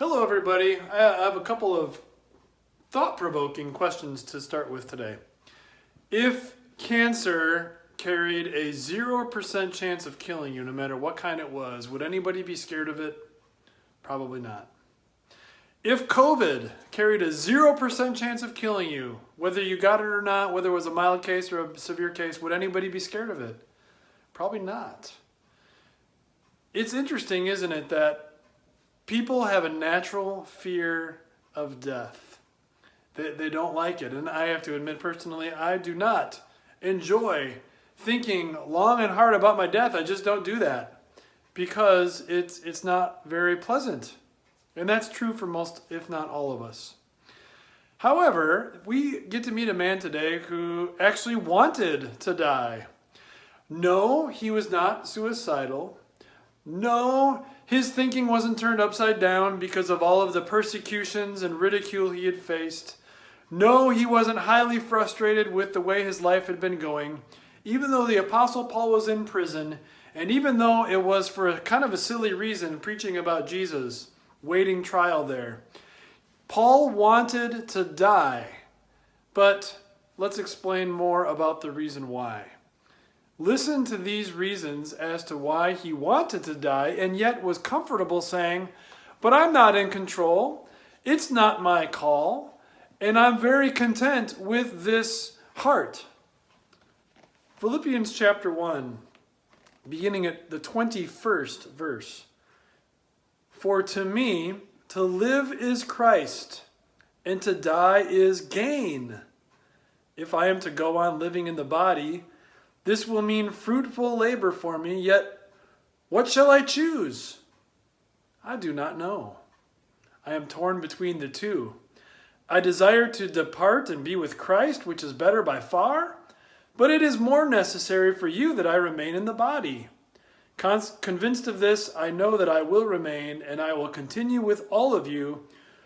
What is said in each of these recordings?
Hello, everybody. I have a couple of thought-provoking questions to start with today. If cancer carried a 0% chance of killing you, no matter what kind it was, would anybody be scared of it? Probably not. If COVID carried a 0% chance of killing you, whether you got it or not, whether it was a mild case or a severe case, would anybody be scared of it? Probably not. It's interesting, isn't it, that people have a natural fear of death. They don't like it. And I have to admit personally, I do not enjoy thinking long and hard about my death. I just don't do that because it's not very pleasant. And that's true for most, if not all of us. However, we get to meet a man today who actually wanted to die. No, he was not suicidal. No, his thinking wasn't turned upside down because of all of the persecutions and ridicule he had faced. No, he wasn't highly frustrated with the way his life had been going, even though the Apostle Paul was in prison, and even though it was for a kind of a silly reason, preaching about Jesus, waiting trial there. Paul wanted to die, but let's explain more about the reason why. Listen to these reasons as to why he wanted to die and yet was comfortable saying, but I'm not in control. It's not my call. And I'm very content with this heart. Philippians chapter 1, beginning at the 21st verse. For to me, to live is Christ, and to die is gain. If I am to go on living in the body, this will mean fruitful labor for me, yet what shall I choose? I do not know. I am torn between the two. I desire to depart and be with Christ, which is better by far, but it is more necessary for you that I remain in the body. Convinced of this, I know that I will remain, and I will continue with all of you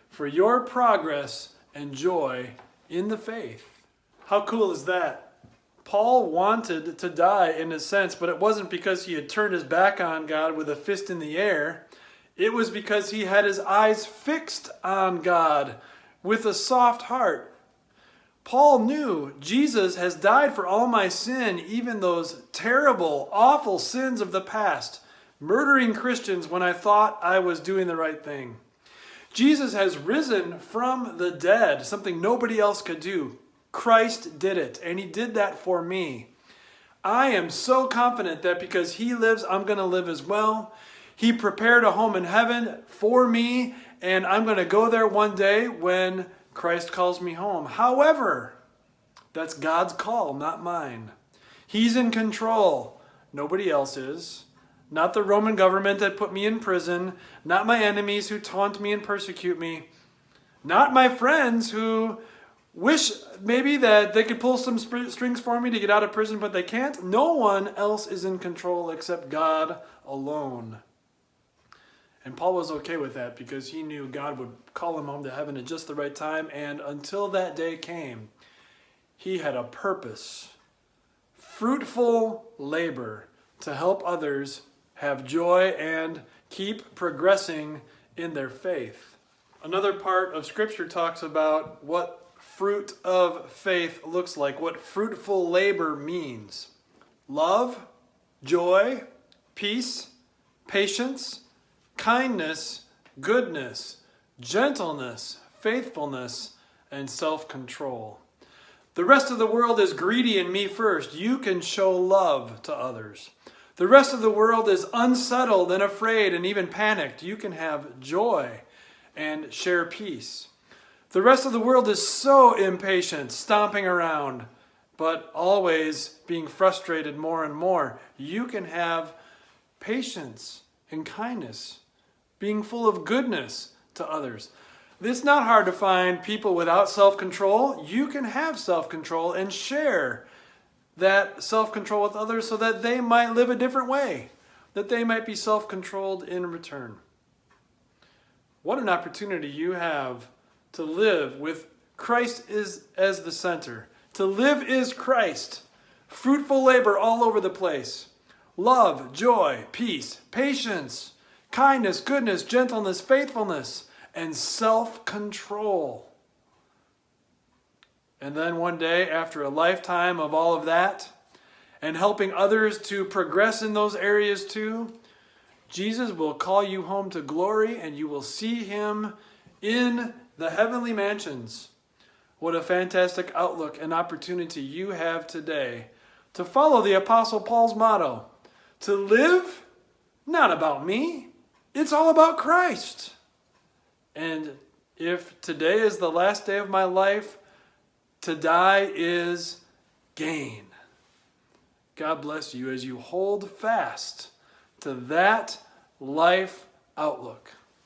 for your progress and joy in the faith. How cool is that? Paul wanted to die in a sense, but it wasn't because he had turned his back on God with a fist in the air. It was because he had his eyes fixed on God with a soft heart. Paul knew Jesus has died for all my sin, even those terrible, awful sins of the past, murdering Christians when I thought I was doing the right thing. Jesus has risen from the dead, something nobody else could do. Christ did it, and he did that for me. I am so confident that because he lives, I'm going to live as well. He prepared a home in heaven for me, and I'm going to go there one day when Christ calls me home. However, that's God's call, not mine. He's in control. Nobody else is. Not the Roman government that put me in prison. Not my enemies who taunt me and persecute me. Not my friends who wish maybe that they could pull some strings for me to get out of prison, but they can't. No one else is in control except God alone. And Paul was okay with that because he knew God would call him home to heaven at just the right time. And until that day came, he had a purpose, fruitful labor to help others have joy and keep progressing in their faith. Another part of Scripture talks about what fruit of faith looks like, what fruitful labor means. Love, joy, peace, patience, kindness, goodness, gentleness, faithfulness, and self-control. The rest of the world is greedy in me first. You can show love to others. The rest of the world is unsettled and afraid and even panicked. You can have joy and share peace. The rest of the world is so impatient, stomping around, but always being frustrated more and more. You can have patience and kindness, being full of goodness to others. It's not hard to find people without self-control. You can have self-control and share that self-control with others so that they might live a different way, that they might be self-controlled in return. What an opportunity you have to live with Christ as the center. To live is Christ. Fruitful labor all over the place. Love, joy, peace, patience, kindness, goodness, gentleness, faithfulness, and self-control. And then one day, after a lifetime of all of that, and helping others to progress in those areas too, Jesus will call you home to glory, and you will see him in the heavenly mansions. What a fantastic outlook and opportunity you have today to follow the Apostle Paul's motto, to live not about me, it's all about Christ. And if today is the last day of my life, to die is gain. God bless you as you hold fast to that life outlook.